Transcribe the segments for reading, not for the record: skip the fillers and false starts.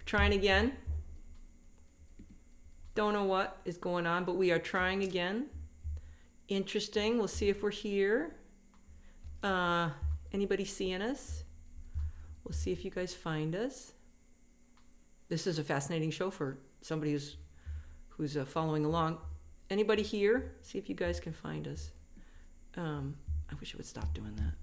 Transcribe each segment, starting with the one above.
Trying again. Don't know what is going on, but we are trying again. Interesting. We'll see if we're here. Anybody seeing us? We'll see if you guys find us. This is a fascinating show for somebody who's following along. Anybody here? See if you guys can find us. I wish it would stop doing that.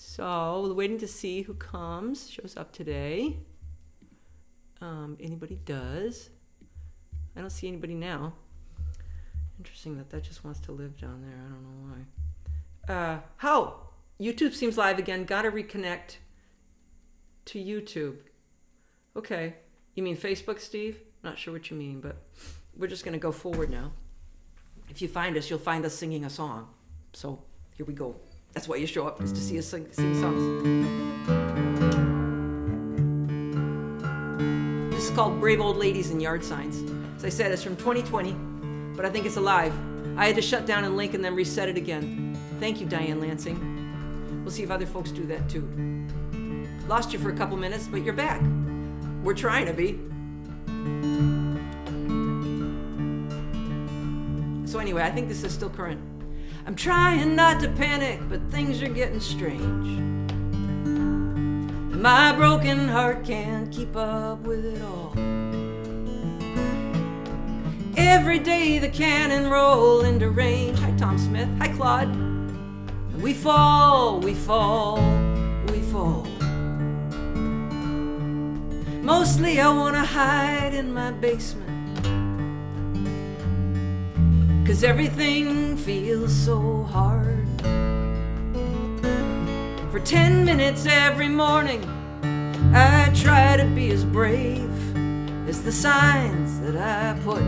So we're waiting to see who shows up today. Anybody does. I don't see anybody now. Interesting that just wants to live down there. I don't know why. How? YouTube seems live again. Gotta reconnect to YouTube. Okay. You mean Facebook, Steve? Not sure what you mean, but we're just gonna go forward now. If you find us, you'll find us singing a song. So here we go. That's why you show up, is to see us sing songs. This is called Brave Old Ladies and Yard Signs. As I said, it's from 2020, but I think it's alive. I had to shut down and link and then reset it again. Thank you, Diane Lansing. We'll see if other folks do that too. Lost you for a couple minutes, but you're back. We're trying to be. So anyway, I think this is still current. I'm trying not to panic, but things are getting strange. And my broken heart can't keep up with it all. Every day the cannon roll into range. Hi, Tom Smith. Hi, Claude. And we fall, we fall, we fall. Mostly I wanna hide in my basement, 'cause everything feels so hard. For 10 minutes every morning I try to be as brave as the signs that I put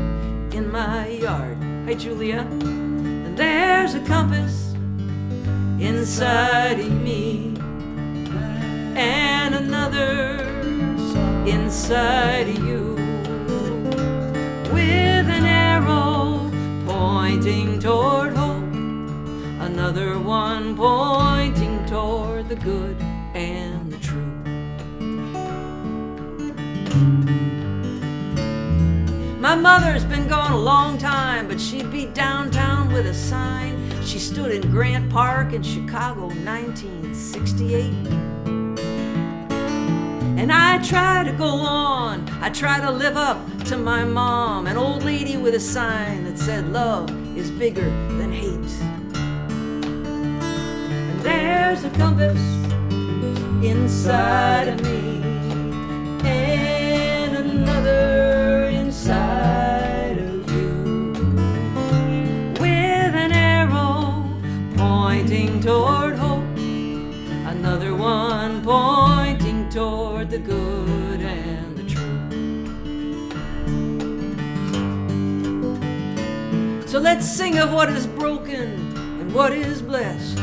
in my yard. Hi, Julia. And there's a compass inside of me, and another inside of you, with an arrow pointing toward hope, another one pointing toward the good and the true. My mother's been gone a long time, but she'd be downtown with a sign. She stood in Grant Park in Chicago, 1968. And I try to go on, I try to live up to my mom, an old lady with a sign that said love is bigger than hate. And there's a compass inside of me, and another inside of you, with an arrow pointing toward hope, another one pointing toward the good and the true. So let's sing of what is broken and what is blessed.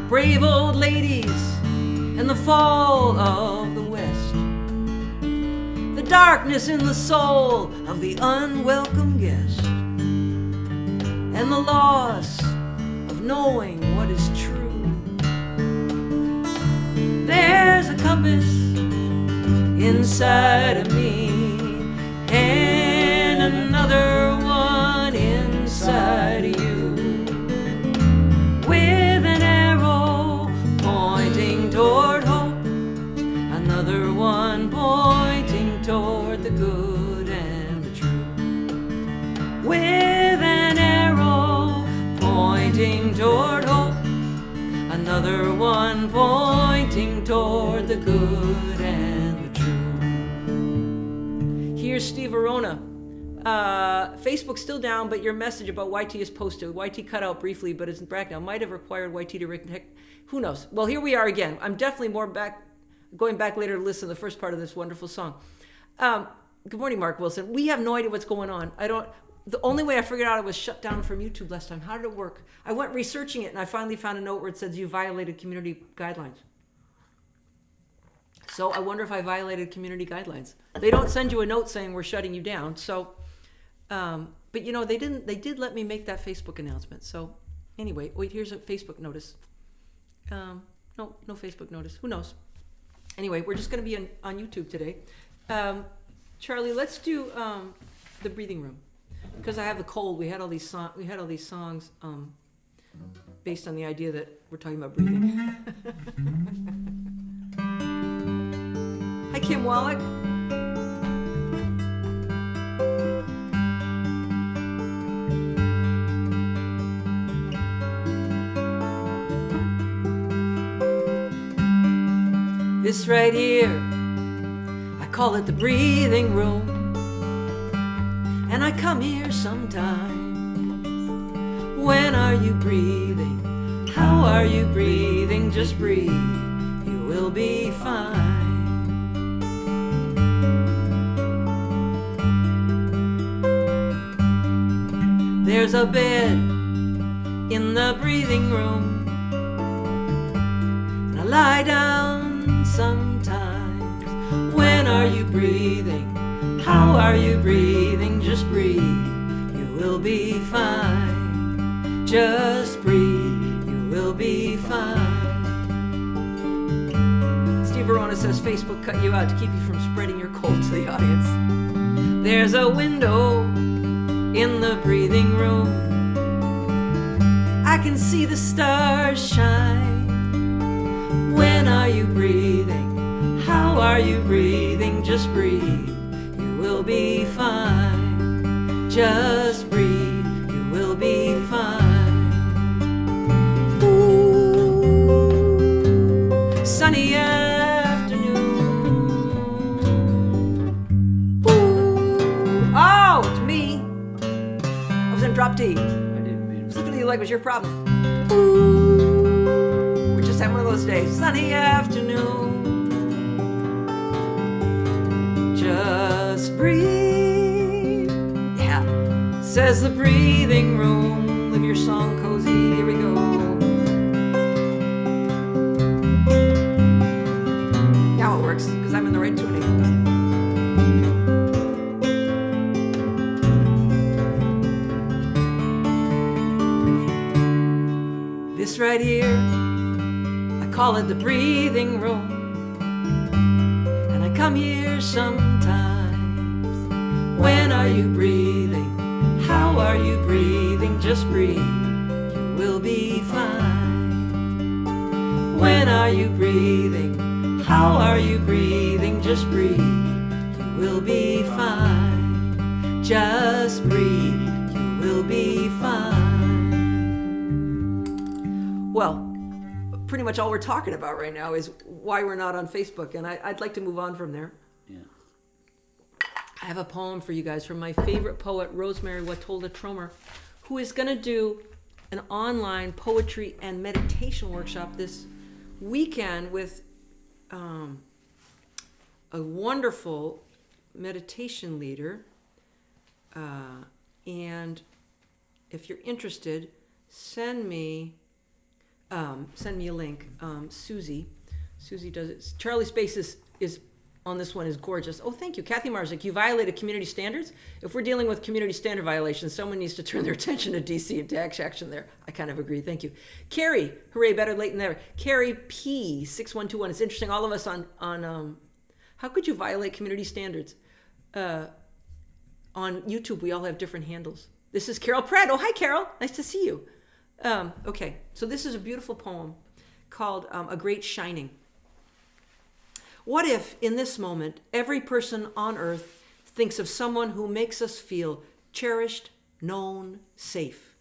Brave old ladies and the fall of the West, the darkness in the soul of the unwelcome guest, and the loss of knowing what is true. There's a compass inside of me, and another one inside of you, with an arrow pointing toward hope, another one pointing toward the good and the true, with an arrow pointing toward hope, another one pointing toward the good and the true. Here's Steve Arona. Facebook's still down, but your message about YT is posted. YT cut out briefly, but it's back now. Might have required YT to reconnect. Who knows? Well, here we are again. I'm definitely going back later to listen to the first part of this wonderful song. Good morning, Mark Wilson. We have no idea what's going on. The only way I figured out it was shut down from YouTube last time. How did it work? I went researching it, and I finally found a note where it says you violated community guidelines. So I wonder if I violated community guidelines. They don't send you a note saying we're shutting you down. So But they didn't. They did let me make that Facebook announcement. So anyway, wait. Here's a Facebook notice. No Facebook notice. Who knows? Anyway, we're just going to be on YouTube today. Charlie, let's do the breathing room because I have the cold. We had all these songs based on the idea that we're talking about breathing. Hi, Kim Wallach. This right here, I call it the breathing room. And I come here sometimes. When are you breathing? How are you breathing? Just breathe, you will be fine. There's a bed in the breathing room, and I lie down sometimes. When are you breathing? How are you breathing? Just breathe, you will be fine. Just breathe, you will be fine. Steve Verona says Facebook cut you out to keep you from spreading your cold to the audience. There's a window in the breathing room. I can see the stars shine. When are you breathing? How are you breathing? Just breathe, you will be fine. Just breathe, you will be fine. Ooh, sunny afternoon. Ooh, oh, it's me. I was in drop D. I didn't mean it. I was looking at you like it was your problem. Ooh, we're just having one of those days. Sunny afternoon. Just breathe. Yeah. Says the breathing room. Live your song cozy. Here we go. Now it works because I'm in the right tuning. This right here, I call it the breathing room. And I come here sometimes. When are you breathing? How are you breathing? Just breathe, you will be fine. When are you breathing? How are you breathing? Just breathe, you will be fine. Just breathe, you will be fine. Well, pretty much all we're talking about right now is why we're not on Facebook, and I'd like to move on from there. Yeah. I have a poem for you guys from my favorite poet, Rosemary Watolda Tromer, who is going to do an online poetry and meditation workshop this weekend with a wonderful meditation leader. And if you're interested, send me a link. Susie does it. Charlie Space is on this one is gorgeous. Oh, thank you. Kathy Marzik, you violated community standards. If we're dealing with community standard violations, someone needs to turn their attention to DC and take action there. I kind of agree. Thank you. Carrie, hooray, better late than never. Carrie P, 6121. It's interesting. All of us on how could you violate community standards? On YouTube, we all have different handles. This is Carol Pratt. Oh, hi, Carol. Nice to see you. Okay, so this is a beautiful poem called A Great Shining. What if, in this moment, every person on earth thinks of someone who makes us feel cherished, known, safe?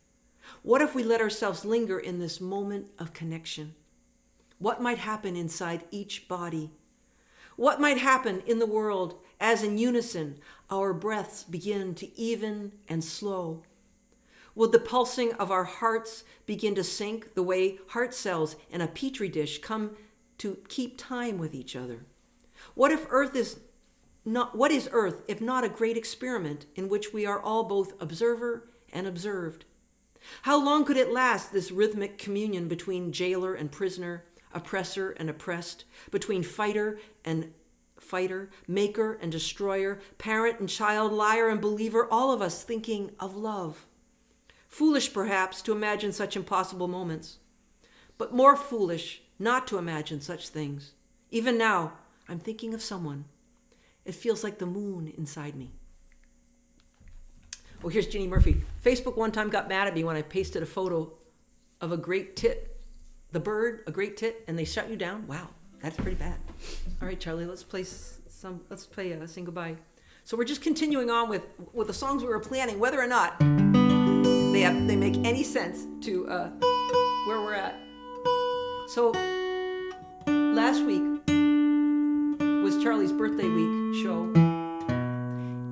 What if we let ourselves linger in this moment of connection? What might happen inside each body? What might happen in the world as in unison our breaths begin to even and slow? Would the pulsing of our hearts begin to sync the way heart cells in a petri dish come to keep time with each other? What is Earth if not a great experiment in which we are all both observer and observed? How long could it last, this rhythmic communion between jailer and prisoner, oppressor and oppressed, between fighter and fighter, maker and destroyer, parent and child, liar and believer, all of us thinking of love. Foolish, perhaps, to imagine such impossible moments, but more foolish not to imagine such things. Even now, I'm thinking of someone. It feels like the moon inside me. Oh, here's Ginny Murphy. Facebook one time got mad at me when I pasted a photo of a great tit, the bird, a great tit, and they shut you down. Wow, that's pretty bad. All right, Charlie, let's play Sing Goodbye. So we're just continuing on with the songs we were planning, whether or not they make any sense to where we're at. So last week was Charlie's birthday week show,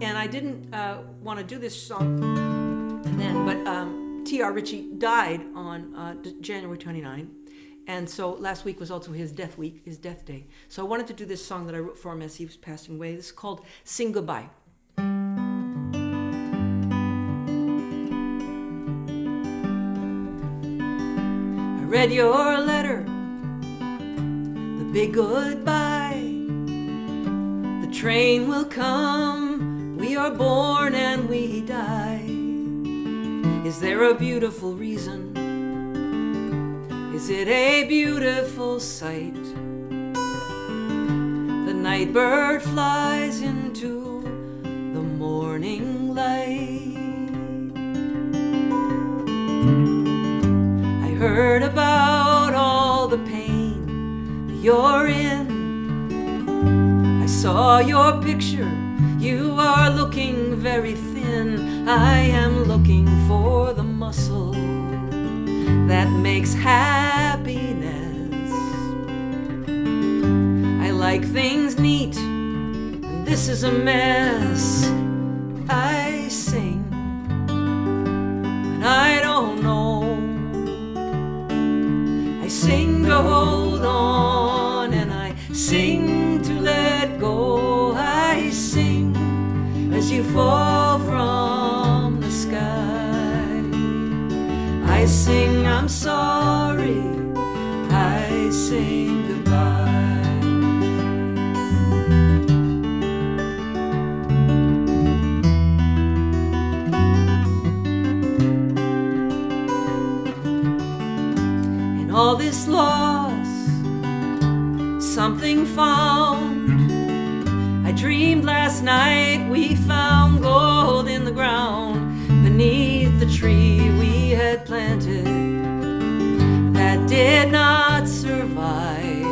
and I didn't want to do this song then, but T.R. Ritchie died on January 29, and so last week was also his death week, his death day. So I wanted to do this song that I wrote for him as he was passing away. This is called Sing Goodbye. I read your letter, the big goodbye. The train will come, we are born and we die. Is there a beautiful reason? Is it a beautiful sight? The night bird flies into the morning light. I heard about all the pain you're in. I saw your picture, you are looking very thin. I am looking for the muscle that makes happiness. I like things neat, and this is a mess. I sing when I don't know. I sing to hold on, and I sing to let go. I sing as you fall from the sky. I sing I'm sorry, I sing goodbye. In all this loss, something found. I dreamed last night we found gold in the ground beneath the tree we had planted that did not survive.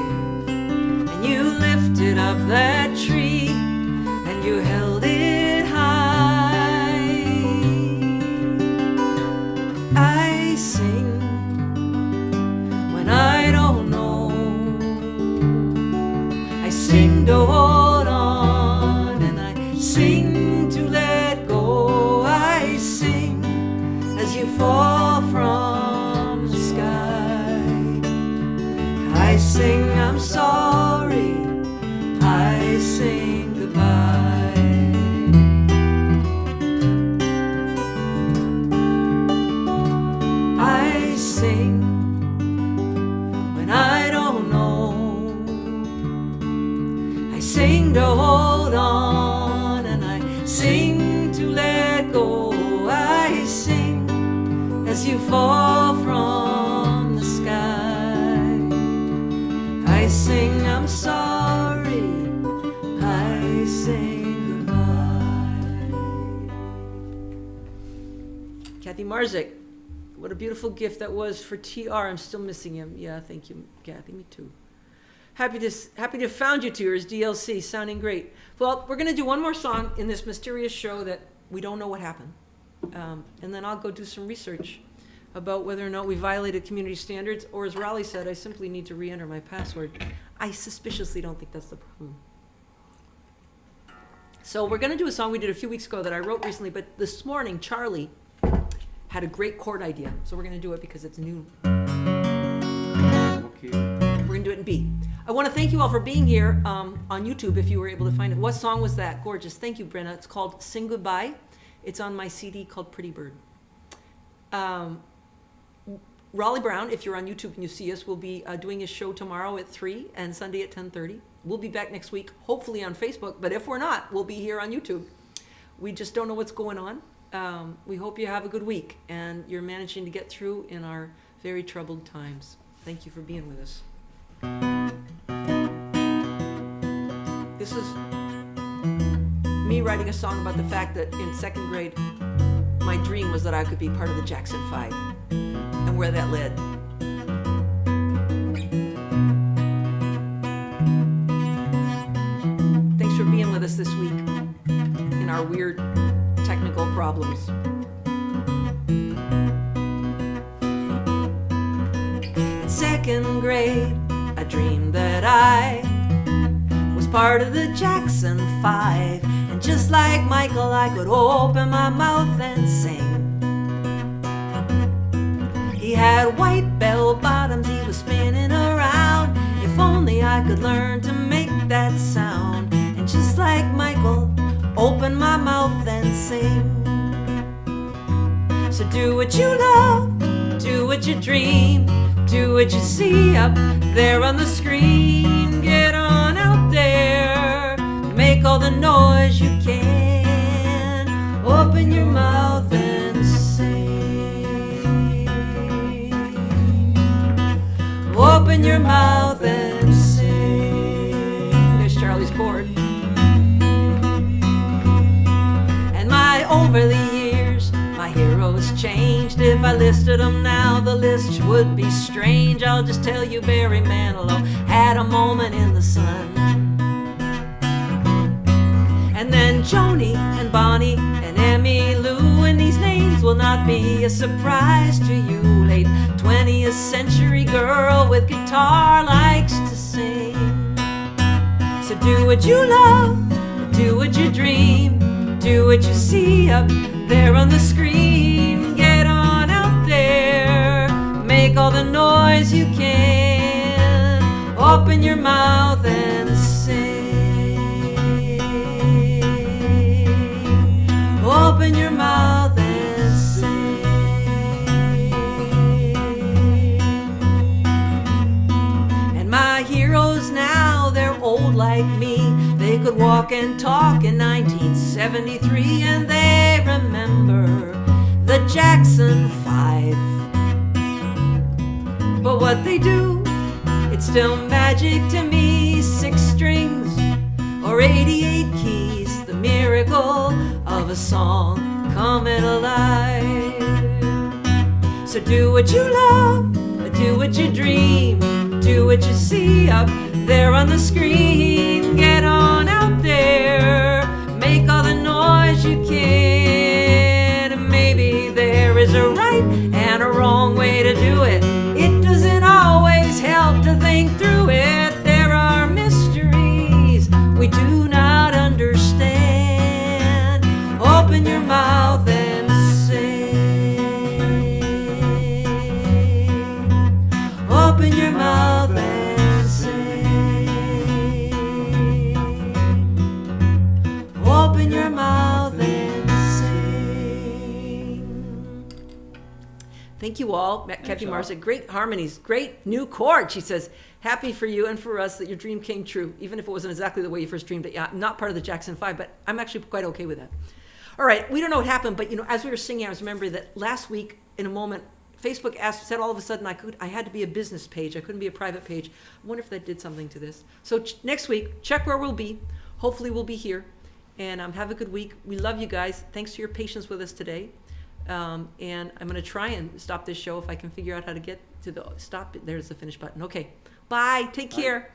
And you lifted up that tree and you held it high. I sing when I don't know. I sing to hold on, and I sing to let go. I sing as you fall from the sky. I sing I'm sorry, I sing goodbye. I sing when I don't know. I sing to hold on, and I sing to let go. I sing as you fall from the sky. I sing I'm sorry, I sing goodbye. Kathy Marzik, what a beautiful gift that was for TR. I'm still missing him. Yeah, thank you, Kathy. Me too. Happy to have found you, Tears. DLC, sounding great. Well, we're going to do one more song in this mysterious show that we don't know what happened. And then I'll go do some research about whether or not we violated community standards, or as Raleigh said, I simply need to re-enter my password. I suspiciously don't think that's the problem. So we're going to do a song we did a few weeks ago that I wrote recently, but this morning, Charlie had a great chord idea. So we're going to do it because it's new. Okay. We're going to do it in B. I want to thank you all for being here on YouTube if you were able to find it. What song was that? Gorgeous. Thank you, Brenna. It's called Sing Goodbye. It's on my CD called Pretty Bird. Raleigh Brown, if you're on YouTube and you see us, will be doing his show tomorrow at 3 and Sunday at 10:30. We'll be back next week, hopefully on Facebook, but if we're not, we'll be here on YouTube. We just don't know what's going on. We hope you have a good week and you're managing to get through in our very troubled times. Thank you for being with us. This is me writing a song about the fact that in second grade, my dream was that I could be part of the Jackson 5 and where that led. Thanks for being with us this week in our weird technical problems. In second grade, I dreamed that I was part of the Jackson 5, and just like Michael, I could open my mouth and sing. He had white bell bottoms, he was spinning around. If only I could learn to make that sound, and just like Michael, open my mouth and sing. So do what you love, do what you dream, do what you see up there on the screen. Get on out there, make all the noise you can. Open your mouth and sing. Open your mouth and sing. There's Charlie's chord. And over the years, my heroes changed. If I listed them now, the list would be strange. I'll just tell you Barry Manilow had a moment in the sun. And then Joni and Bonnie and Emmy Lou, and these names will not be a surprise to you. Late 20th century girl with guitar likes to sing. So do what you love, do what you dream, do what you see up there on the screen. Get on out there, make all the noise you can. Open your mouth and sing. Open your mouth and sing. And my heroes now, they're old like me. They could walk and talk in 1973, and they remember the Jackson 5. But what they do, it's still magic to me. 6 strings or 88 keys, the miracle of a song coming alive. So do what you love, do what you dream, do what you see up there on the screen. Get on out there, make all the noise you can. Maybe there is a right and a wrong way to do it. It doesn't always help to think through it. There are mysteries we do not understand. Open your mouth and sing. Open your mouth and sing. Open your mouth and sing. Thank you all. Kathy Mars said, great harmonies, great new chord. She says, happy for you and for us that your dream came true, even if it wasn't exactly the way you first dreamed it. Yeah, I'm not part of the Jackson 5, but I'm actually quite okay with that. All right, we don't know what happened, but as we were singing, I was remembering that last week, in a moment, Facebook said all of a sudden I had to be a business page. I couldn't be a private page. I wonder if that did something to this. So next week, check where we'll be. Hopefully we'll be here. And have a good week. We love you guys. Thanks for your patience with us today. And I'm going to try and stop this show if I can figure out how to get to the stop. There's the finish button. Okay. Bye. Take care.